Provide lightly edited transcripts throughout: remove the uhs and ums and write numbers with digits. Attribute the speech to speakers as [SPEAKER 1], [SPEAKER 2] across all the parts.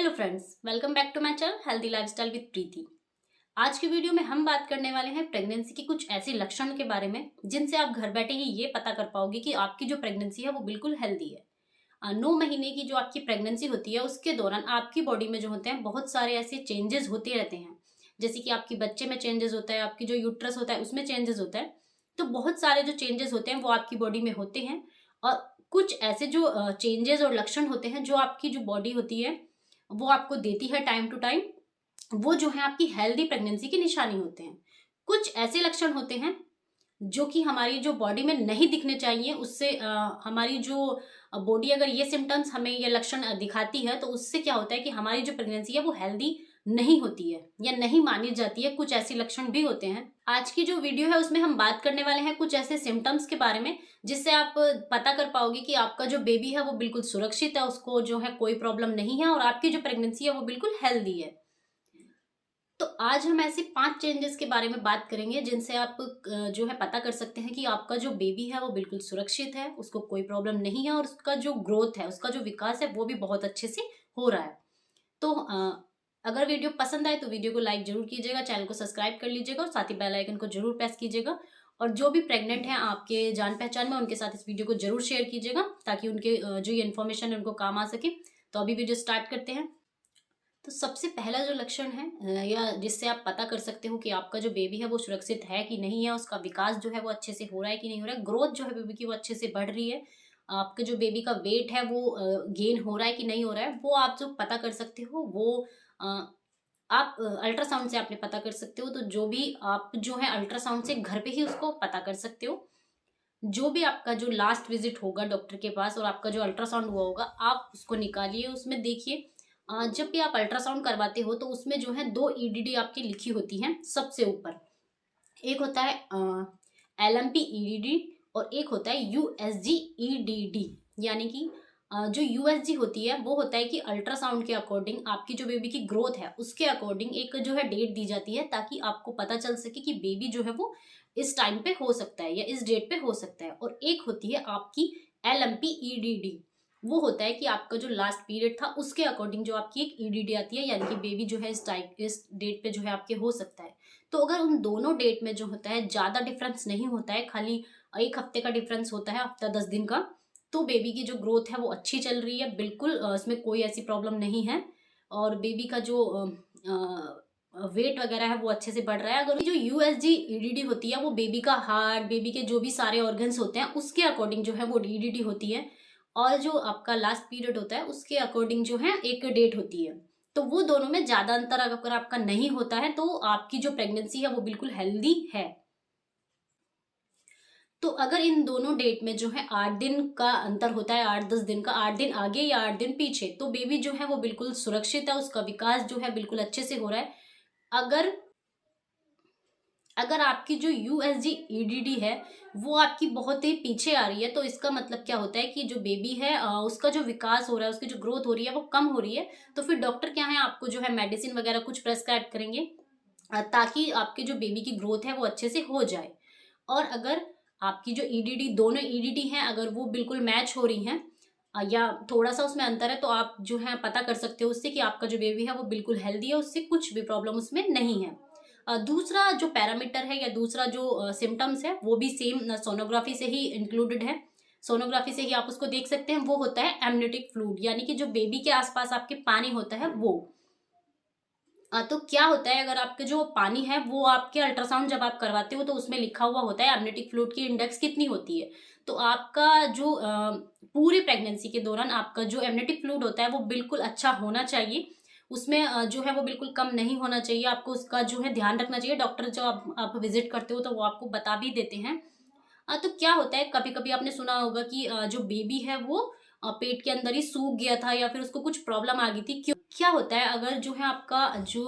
[SPEAKER 1] Hello friends, welcome back to my channel healthy lifestyle with Preeti. आज की video में हम बात करने वाले हैं प्रेगनेंसी के कुछ ऐसे लक्षण के बारे में जिनसे आप घर बैठे ही ये पता कर पाओगे कि आपकी जो प्रेगनेंसी है वो बिल्कुल हेल्दी है। 9 महीने की जो आपकी प्रेगनेंसी होती है उसके दौरान आपकी बॉडी में जो होते हैं बहुत सारे ऐसे चेंजेस होते रहते हैं। जैसे कि आपकी बच्चे में चेंजेस होता है, आपकी जो यूट्रस होता है उसमें चेंजेस होता है। तो बहुत सारे जो चेंजेस होते हैं वो आपकी बॉडी में होते हैं। और कुछ ऐसे जो चेंजेस और लक्षण होते हैं जो आपकी जो बॉडी होती है वो आपको देती है टाइम टू टाइम, वो जो है आपकी हेल्दी प्रेगनेंसी की निशानी होते हैं। कुछ ऐसे लक्षण होते हैं जो कि हमारी जो बॉडी में नहीं दिखने चाहिए, उससे हमारी जो बॉडी अगर ये सिम्टम्स हमें ये लक्षण दिखाती है तो उससे क्या होता है कि हमारी जो प्रेगनेंसी है वो हेल्दी नहीं होती है या नहीं मानी जाती है। कुछ ऐसे लक्षण भी होते हैं। आज की जो वीडियो है उसमें हम बात करने वाले हैं कुछ ऐसे सिम्टम्स के बारे में जिससे आप पता कर पाओगे कि आपका जो बेबी है वो बिल्कुल सुरक्षित है, उसको जो है कोई प्रॉब्लम नहीं है और आपकी जो प्रेगनेंसी है वो बिल्कुल हेल्दी है। तो आज हम ऐसे 5 चेंजेस के बारे में बात करेंगे जिनसे आप जो है पता कर सकते हैं कि आपका जो बेबी है वो बिल्कुल सुरक्षित है, उसको कोई प्रॉब्लम नहीं है और उसका जो ग्रोथ है, उसका जो विकास है वो भी बहुत अच्छे से हो रहा है। तो अगर वीडियो पसंद आए तो वीडियो को लाइक जरूर कीजिएगा, चैनल को सब्सक्राइब कर लीजिएगा और साथ ही बेल आइकन को जरूर प्रेस कीजिएगा। और जो भी प्रेग्नेंट हैं आपके जान पहचान में उनके साथ इस वीडियो को जरूर शेयर कीजिएगा ताकि उनके जो ये इन्फॉर्मेशन है उनको काम आ सके। तो अभी वीडियो स्टार्ट करते हैं। तो सबसे पहला जो लक्षण है या जिससे आप पता कर सकते हो कि आपका जो बेबी है वो सुरक्षित है कि नहीं है, उसका विकास जो है वो अच्छे से हो रहा है कि नहीं हो रहा है, ग्रोथ जो है बेबी की वो अच्छे से बढ़ रही है, आपके जो बेबी का वेट है वो गेन हो रहा है कि नहीं हो रहा है, वो आप जो पता कर सकते हो वो अ, आप अल्ट्रासाउंड से आपने पता कर सकते हो। तो जो भी आप जो है अल्ट्रासाउंड से घर पे ही उसको पता कर सकते हो। जो भी आपका जो लास्ट विजिट होगा डॉक्टर के पास और आपका जो अल्ट्रासाउंड हुआ होगा आप उसको निकालिए, उसमें देखिए। जब भी आप अल्ट्रासाउंड करवाते हो तो उसमें जो है 2 ईडीडी आपकी लिखी होती हैं सबसे ऊपर। एक होता है LMP ईडीडी और एक होता है USG ईडीडी। यानी कि जो USG होती है वो होता है कि अल्ट्रासाउंड के अकॉर्डिंग आपकी जो बेबी की ग्रोथ है उसके अकॉर्डिंग एक जो है डेट दी जाती है ताकि आपको पता चल सके कि बेबी जो है वो इस टाइम पे हो सकता है या इस डेट पे हो सकता है। और एक होती है आपकी LMP ईडीडी। वो होता है कि आपका जो लास्ट पीरियड था उसके अकॉर्डिंग जो आपकी एक ईडीडी आती है, यानी कि बेबी जो है इस डेट पे जो है आपके हो सकता है। तो अगर उन दोनों डेट में जो होता है ज्यादा डिफरेंस नहीं होता है, खाली 1 हफ्ते का डिफरेंस होता है, हफ्ता 10 दिन का, तो बेबी की जो ग्रोथ है वो अच्छी चल रही है, बिल्कुल इसमें कोई ऐसी प्रॉब्लम नहीं है। और बेबी का जो वेट वगैरह है वो अच्छे से बढ़ रहा है। अगर जो USG ईडीडी होती है वो बेबी का हार्ट, बेबी के जो भी सारे ऑर्गन्स होते हैं उसके अकॉर्डिंग जो है वो ईडीडी होती है। और जो आपका लास्ट पीरियड होता है उसके अकॉर्डिंग जो है एक डेट होती है। तो वो दोनों में ज्यादा अंतर अगर आपका नहीं होता है तो आपकी जो प्रेगनेंसी है वो बिल्कुल हेल्दी है। तो अगर इन दोनों डेट में जो है 8 दिन का अंतर होता है, 8-10 दिन का, 8 दिन आगे या 8 दिन पीछे, तो बेबी जो है वो बिल्कुल सुरक्षित है, उसका विकास जो है बिल्कुल अच्छे से हो रहा है। अगर अगर आपकी जो USG ईडीडी है वो आपकी बहुत ही पीछे आ रही है तो इसका मतलब क्या होता है कि जो बेबी है उसका जो विकास हो रहा है, उसकी जो ग्रोथ हो रही है वो कम हो रही है। तो फिर डॉक्टर क्या है आपको जो है मेडिसिन वगैरह कुछ प्रेस्क्राइब करेंगे ताकि आपके जो बेबी की ग्रोथ है वो अच्छे से हो जाए। और अगर आपकी जो ईडीडी, दोनों ईडीडी हैं, अगर वो बिल्कुल मैच हो रही हैं या थोड़ा सा उसमें अंतर है तो आप जो है पता कर सकते हो उससे कि आपका जो बेबी है वो बिल्कुल हेल्दी है, उससे कुछ भी प्रॉब्लम उसमें नहीं है। दूसरा जो पैरामीटर है या दूसरा जो सिम्टम्स है वो भी सेम सोनोग्राफी से ही इंक्लूडेड है। सोनोग्राफी से ही आप उसको देख सकते हैं। वो होता है एमनियोटिक फ्लूइड, यानी कि जो बेबी के आसपास आपके पानी होता है वो। तो क्या होता है अगर आपके जो पानी है वो आपके अल्ट्रासाउंड जब आप करवाते हो तो उसमें लिखा हुआ होता है एमनियोटिक फ्लूइड की इंडेक्स कितनी होती है। तो आपका जो पूरी प्रेगनेंसी के दौरान आपका जो एमनियोटिक फ्लूइड होता है वो बिल्कुल अच्छा होना चाहिए। उसमें जो है वो बिल्कुल कम नहीं होना चाहिए। आपको उसका जो है ध्यान रखना चाहिए। डॉक्टर जब आप विजिट करते हो तो वो आपको बता भी देते हैं। तो क्या होता है, कभी कभी आपने सुना होगा कि जो बेबी है वो पेट के अंदर ही सूख गया था या फिर उसको कुछ प्रॉब्लम आ गई थी। क्यों? क्या होता है अगर जो है आपका जो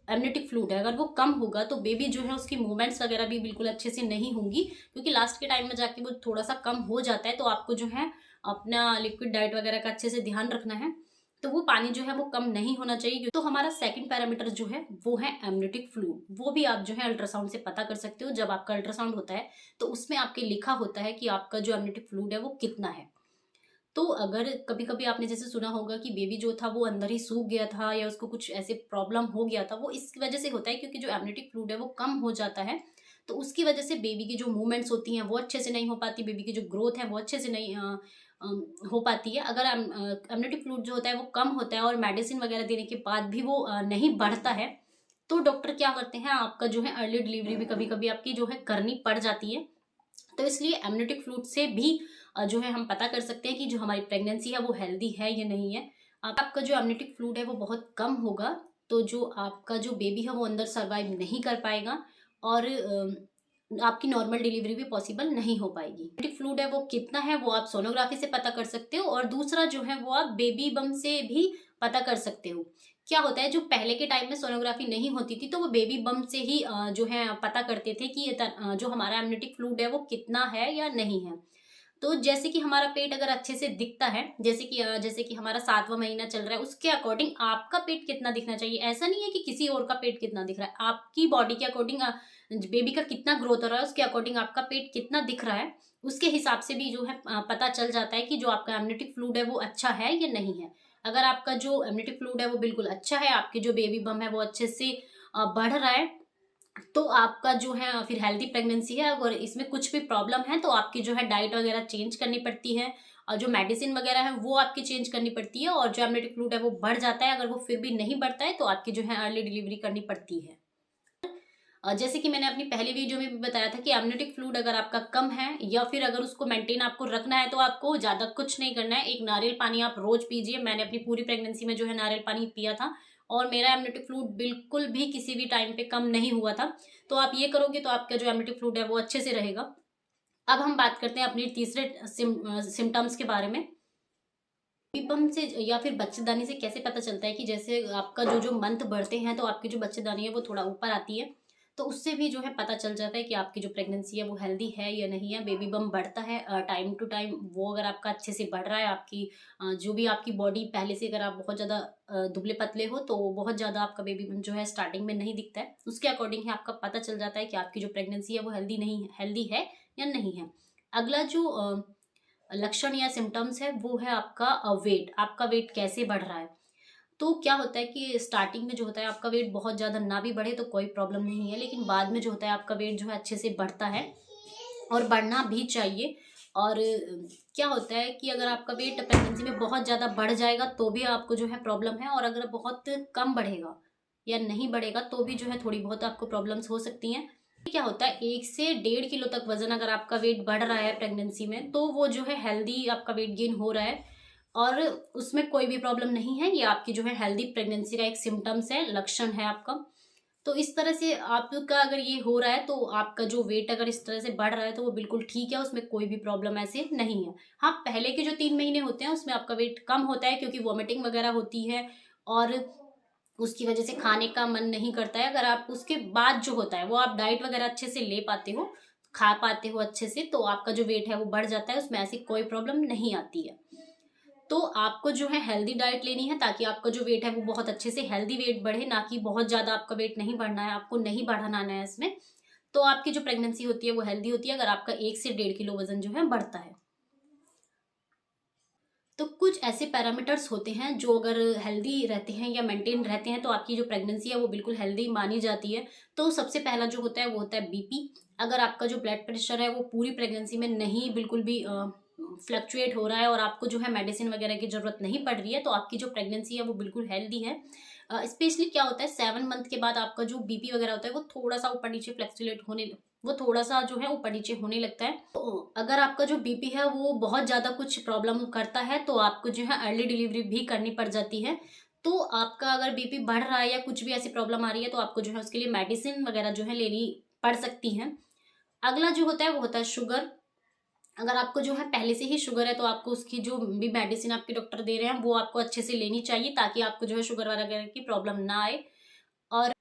[SPEAKER 1] एमनियोटिक फ्लूइड है अगर वो कम होगा तो बेबी जो है उसकी मूवमेंट्स वगैरह भी बिल्कुल अच्छे से नहीं होंगी, क्योंकि लास्ट के टाइम में जाके वो थोड़ा सा कम हो जाता है। तो आपको जो है अपना लिक्विड डाइट वगैरह का अच्छे से ध्यान रखना है। तो वो पानी जो है वो कम नहीं होना चाहिए। तो हमारा सेकंड पैरामीटर जो है वो है एमनियोटिक फ्लूइड। वो भी आप जो है अल्ट्रासाउंड से पता कर सकते हो। जब आपका अल्ट्रासाउंड होता है तो उसमें आपके लिखा होता है कि आपका जो एमनियोटिक फ्लूइड है वो कितना है। तो अगर कभी कभी आपने जैसे सुना होगा कि बेबी जो था वो अंदर ही सूख गया था या उसको कुछ ऐसे प्रॉब्लम हो गया था, वो इस वजह से होता है क्योंकि जो एमनियोटिक फ्लूइड है वो कम हो जाता है। तो उसकी वजह से बेबी की जो मूवमेंट्स होती हैं वो अच्छे से नहीं हो पाती, बेबी की जो ग्रोथ है वो अच्छे से नहीं हो पाती है। अगर एमनियोटिक फ्लूइड जो होता है वो कम होता है और मेडिसिन वगैरह देने के बाद भी वो नहीं बढ़ता है, तो डॉक्टर क्या करते हैं, आपका जो है अर्ली डिलीवरी भी कभी कभी आपकी जो है करनी पड़ जाती है। तो इसलिए एमनियोटिक फ्लूइड से भी जो है हम पता कर सकते हैं कि जो हमारी प्रेगनेंसी है वो हेल्दी है या नहीं है। आपका जो एमनियोटिक फ्लूइड है वो बहुत कम होगा, तो जो आपका जो बेबी है वो अंदर सर्वाइव नहीं कर पाएगा और आपकी नॉर्मल डिलीवरी भी पॉसिबल नहीं हो पाएगी। एमनियोटिक फ्लूइड है वो कितना है वो आप सोनोग्राफी से पता कर सकते हो, और दूसरा जो है वो आप बेबी बम से भी पता कर सकते हो। क्या होता है, जो पहले के टाइम में सोनोग्राफी नहीं होती थी तो वो बेबी बम से ही जो है पता करते थे कि जो हमारा एमनियोटिक फ्लूइड है वो कितना है या नहीं है। तो जैसे कि हमारा पेट अगर अच्छे से दिखता है, जैसे कि हमारा 7वां महीना चल रहा है, उसके अकॉर्डिंग आपका पेट कितना दिखना चाहिए। ऐसा नहीं है कि किसी और का पेट कितना दिख रहा है, आपकी बॉडी के अकॉर्डिंग बेबी का कितना ग्रोथ हो रहा है उसके अकॉर्डिंग आपका पेट कितना दिख रहा है, उसके हिसाब से भी जो है पता चल जाता है कि जो आपका एमनियोटिक फ्लूइड है वो अच्छा है या नहीं है। अगर आपका जो एमनियोटिक फ्लूइड है वो बिल्कुल अच्छा है, आपकी जो बेबी बम है वो अच्छे से बढ़ रहा है, तो आपका जो है फिर हेल्दी प्रेगनेंसी है। अगर इसमें कुछ भी प्रॉब्लम है तो आपकी जो है डाइट वगैरह चेंज करनी पड़ती है, और जो मेडिसिन वगैरह है वो आपकी चेंज करनी पड़ती है, और जो एमनियोटिक फ्लूइड है वो बढ़ जाता है, अगर वो फिर भी नहीं बढ़ता है तो आपकी जो है अर्ली डिलीवरी करनी पड़ती है। जैसे कि मैंने अपनी पहली वीडियो में भी बताया था कि एमनियोटिक फ्लूइड अगर आपका कम है या फिर अगर उसको मेंटेन आपको रखना है तो आपको ज़्यादा कुछ नहीं करना है, एक नारियल पानी आप रोज पीजिए। मैंने अपनी पूरी प्रेगनेंसी में जो है नारियल पानी पिया था और मेरा एमनियोटिक फ्लूइड बिल्कुल भी किसी भी टाइम पे कम नहीं हुआ था। तो आप ये करोगे तो आपका जो एमनियोटिक फ्लूइड है वो अच्छे से रहेगा। अब हम बात करते हैं अपनी तीसरे सिम्टम्स के बारे में। बम से या फिर बच्चेदानी से कैसे पता चलता है कि जैसे आपका जो जो मंथ बढ़ते हैं तो आपकी जो बच्चेदानी है वो थोड़ा ऊपर आती है, तो उससे भी जो है पता चल जाता है कि आपकी जो प्रेगनेंसी है वो हेल्दी है या नहीं है। बेबी बम बढ़ता है टाइम टू टाइम, वो अगर आपका अच्छे से बढ़ रहा है, आपकी जो भी आपकी बॉडी पहले से अगर आप बहुत ज़्यादा दुबले पतले हो तो बहुत ज़्यादा आपका बेबी बम जो है स्टार्टिंग में नहीं दिखता है, उसके अकॉर्डिंग ही आपका पता चल जाता है कि आपकी जो प्रेगनेंसी है वो हेल्दी है या नहीं है। अगला जो लक्षण या सिम्टम्स है वो है आपका वेट। आपका वेट कैसे बढ़ रहा है। तो क्या होता है कि स्टार्टिंग में जो होता है आपका वेट बहुत ज़्यादा ना भी बढ़े तो कोई प्रॉब्लम नहीं है, लेकिन बाद में जो होता है आपका वेट जो है अच्छे से बढ़ता है और बढ़ना भी चाहिए। और क्या होता है कि अगर आपका वेट प्रेगनेंसी में बहुत ज़्यादा बढ़ जाएगा तो भी आपको जो है प्रॉब्लम है, और अगर बहुत कम बढ़ेगा या नहीं बढ़ेगा तो भी जो है थोड़ी बहुत आपको प्रॉब्लम्स हो सकती हैं। क्या होता है 1 से 1.5 किलो तक वजन अगर आपका वेट बढ़ रहा है प्रेगनेंसी में तो वो जो है हेल्दी आपका वेट गेन हो रहा है, और उसमें कोई भी प्रॉब्लम नहीं है। ये आपकी जो है हेल्दी प्रेगनेंसी का एक सिम्टम्स है, लक्षण है आपका। तो इस तरह से आपका अगर ये हो रहा है तो आपका जो वेट अगर इस तरह से बढ़ रहा है तो वो बिल्कुल ठीक है, उसमें कोई भी प्रॉब्लम ऐसे नहीं है। हाँ, पहले के जो 3 महीने होते हैं उसमें आपका वेट कम होता है क्योंकि वॉमिटिंग वगैरह होती है और उसकी वजह से खाने का मन नहीं करता है। अगर आप उसके बाद जो होता है वो आप डाइट वगैरह अच्छे से ले पाते हो, खा पाते हो अच्छे से, तो आपका जो वेट है वो बढ़ जाता है, उसमें ऐसी कोई प्रॉब्लम नहीं आती है। तो आपको जो है हेल्दी डाइट लेनी है ताकि आपका जो वेट है वो बहुत अच्छे से हेल्दी वेट बढ़े, ना कि बहुत ज़्यादा आपका वेट नहीं बढ़ना है, आपको नहीं बढ़ाना है इसमें। तो आपकी जो प्रेगनेंसी होती है वो हेल्दी होती है अगर आपका 1 से 1.5 किलो वजन जो है बढ़ता है। तो कुछ ऐसे पैरामीटर्स होते हैं जो अगर हेल्दी रहते हैं या मेंटेन रहते हैं तो आपकी जो प्रेगनेंसी है वो बिल्कुल हेल्दी मानी जाती है। तो सबसे पहला जो होता है वो होता है बीपी। अगर आपका जो ब्लड प्रेशर है वो पूरी प्रेगनेंसी में नहीं बिल्कुल भी फ्लक्चुएट हो रहा है और आपको जो है मेडिसिन वगैरह की ज़रूरत नहीं पड़ रही है तो आपकी जो प्रेगनेंसी है वो बिल्कुल हेल्दी है। स्पेशली क्या होता है 7 मंथ के बाद आपका जो बीपी वगैरह होता है वो थोड़ा सा ऊपर नीचे फ्लक्चुएट होने, वो थोड़ा सा जो है ऊपर नीचे होने लगता है। तो अगर आपका जो बीपी है वो बहुत ज़्यादा कुछ प्रॉब्लम करता है तो आपको जो है अर्ली डिलीवरी भी करनी पड़ जाती है। तो आपका अगर बीपी बढ़ रहा है या कुछ भी ऐसी प्रॉब्लम आ रही है तो आपको जो है उसके लिए मेडिसिन वगैरह जो है लेनी पड़ सकती है। अगला जो होता है वो होता है शुगर। अगर आपको जो है पहले से ही शुगर है तो आपको उसकी जो भी मेडिसिन आपके डॉक्टर दे रहे हैं वो आपको अच्छे से लेनी चाहिए ताकि आपको जो है शुगर वगैरह की प्रॉब्लम ना आए। और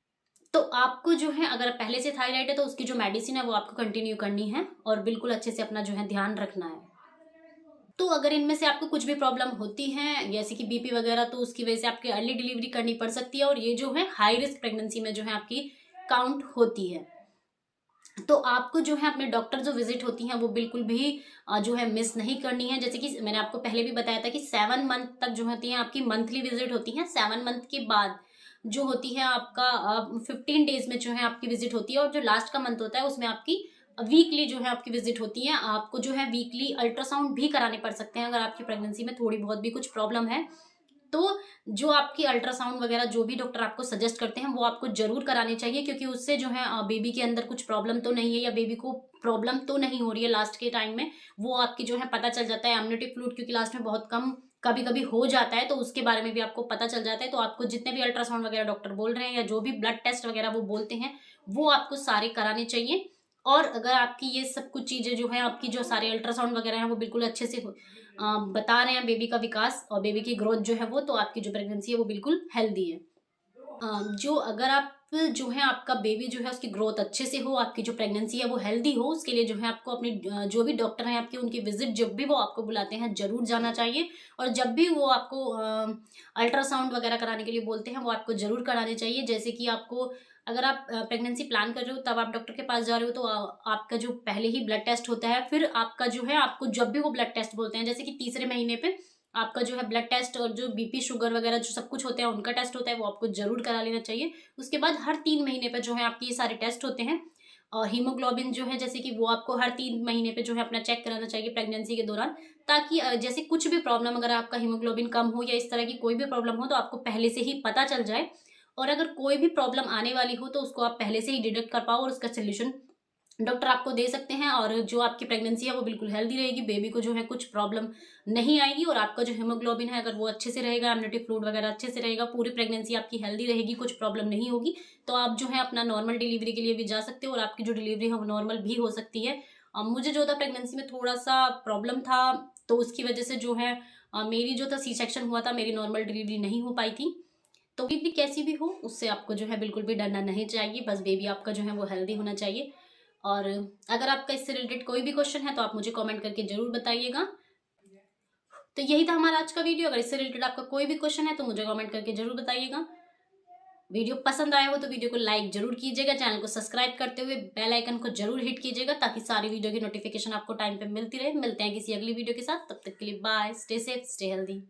[SPEAKER 1] तो आपको जो है अगर पहले से थायराइड है तो उसकी जो मेडिसिन है वो आपको कंटिन्यू करनी है और बिल्कुल अच्छे से अपना जो है ध्यान रखना है। तो अगर इनमें से आपको कुछ भी प्रॉब्लम होती है जैसे कि बीपी वगैरह तो उसकी वजह से आपकी अर्ली डिलीवरी करनी पड़ सकती है, और ये जो है हाई रिस्क प्रेगनेंसी में जो है आपकी काउंट होती है। तो आपको जो है अपने डॉक्टर जो विजिट होती हैं वो बिल्कुल भी जो है मिस नहीं करनी है। जैसे कि मैंने आपको पहले भी बताया था कि 7 मंथ तक जो होती है आपकी मंथली विजिट होती है। 7 मंथ के बाद जो होती है आपका 15 डेज में जो है आपकी विजिट होती है, और जो लास्ट का मंथ होता है उसमें आपकी वीकली जो है आपकी विजिट होती है। आपको जो है वीकली अल्ट्रासाउंड भी कराने पड़ सकते हैं अगर आपकी प्रेगनेंसी में थोड़ी बहुत भी कुछ प्रॉब्लम है। तो जो आपकी अल्ट्रासाउंड वगैरह जो भी डॉक्टर आपको सजेस्ट करते हैं वो आपको जरूर कराने चाहिए, क्योंकि उससे जो है बेबी के अंदर कुछ प्रॉब्लम तो नहीं है, या बेबी को प्रॉब्लम तो नहीं हो रही है लास्ट के टाइम में, वो आपकी जो है पता चल जाता है। एमनियोटिक फ्लूइड क्योंकि लास्ट में बहुत कम कभी कभी हो जाता है, तो उसके बारे में भी आपको पता चल जाता है। तो आपको जितने भी अल्ट्रासाउंड वगैरह डॉक्टर बोल रहे हैं या जो भी ब्लड टेस्ट वगैरह वो बोलते हैं वो आपको सारे कराने चाहिए। और अगर आपकी ये सब कुछ चीजें जो है आपकी जो सारे अल्ट्रासाउंड वगैरह हैं वो बिल्कुल अच्छे से बता रहे हैं बेबी का विकास और बेबी की ग्रोथ जो है वो, तो आपकी जो प्रेगनेंसी है वो बिल्कुल हेल्दी है। जो अगर आप जो है आपका बेबी जो है उसकी ग्रोथ अच्छे से हो, आपकी जो प्रेगनेंसी है वो हेल्दी हो, उसके लिए जो है आपको अपनी जो भी डॉक्टर हैं आपके उनकी विजिट जब भी वो आपको बुलाते हैं जरूर जाना चाहिए। और जब भी वो आपको अल्ट्रासाउंड वगैरह कराने के लिए बोलते हैं वो आपको जरूर कराने चाहिए। जैसे कि आपको अगर आप प्रेगनेंसी प्लान कर रहे हो तब आप डॉक्टर के पास जा रहे हो तो आपका जो पहले ही ब्लड टेस्ट होता है, फिर आपका जो है आपको जब भी वो ब्लड टेस्ट बोलते हैं, जैसे कि तीसरे महीने पे आपका जो है ब्लड टेस्ट और जो बीपी शुगर वगैरह जो सब कुछ होता है उनका टेस्ट होता है, वो आपको जरूर करा लेना चाहिए। उसके बाद हर 3 महीने पे जो है आपके ये सारे टेस्ट होते हैं। और हीमोग्लोबिन जो है जैसे कि वो आपको हर 3 महीने पे जो है अपना चेक कराना चाहिए प्रेगनेंसी के दौरान, ताकि जैसे कुछ भी प्रॉब्लम अगर आपका हीमोग्लोबिन कम हो या इस तरह की कोई भी प्रॉब्लम हो तो आपको पहले से ही पता चल जाए। और अगर कोई भी प्रॉब्लम आने वाली हो तो उसको आप पहले से ही डिटेक्ट कर पाओ और उसका सोल्यूशन डॉक्टर आपको दे सकते हैं। और जो आपकी प्रेगनेंसी है वो बिल्कुल हेल्दी रहेगी, बेबी को जो है कुछ प्रॉब्लम नहीं आएगी, और आपका जो हीमोग्लोबिन है अगर वो अच्छे से रहेगा, एमनियोटिक फ्लूइड वगैरह अच्छे से रहेगा, पूरी प्रेगनेंसी आपकी हेल्दी रहेगी, कुछ प्रॉब्लम नहीं होगी, तो आप जो है अपना नॉर्मल डिलीवरी के लिए भी जा सकते हो और आपकी जो डिलीवरी है वो नॉर्मल भी हो सकती है। मुझे जो था प्रेगनेंसी में थोड़ा सा प्रॉब्लम था, तो उसकी वजह से जो है मेरी जो था सी सेक्शन हुआ था, मेरी नॉर्मल डिलीवरी नहीं हो पाई थी। तो डिलीवरी कैसी भी हो उससे आपको जो है बिल्कुल भी डरना नहीं चाहिए, बस बेबी आपका जो है वो हेल्दी होना चाहिए। और अगर आपका इससे रिलेटेड कोई भी क्वेश्चन है तो आप मुझे कमेंट करके जरूर बताइएगा। तो यही था हमारा आज का वीडियो। अगर इससे रिलेटेड आपका कोई भी क्वेश्चन है तो मुझे कमेंट करके जरूर बताइएगा। वीडियो पसंद आया हो तो वीडियो को लाइक जरूर कीजिएगा, चैनल को सब्सक्राइब करते हुए बेल आइकन को जरूर हिट कीजिएगा ताकि सारी वीडियो की नोटिफिकेशन आपको टाइम पे मिलती रहे। मिलते हैं किसी अगली वीडियो के साथ, तब तक के लिए bye, stay safe, stay healthy.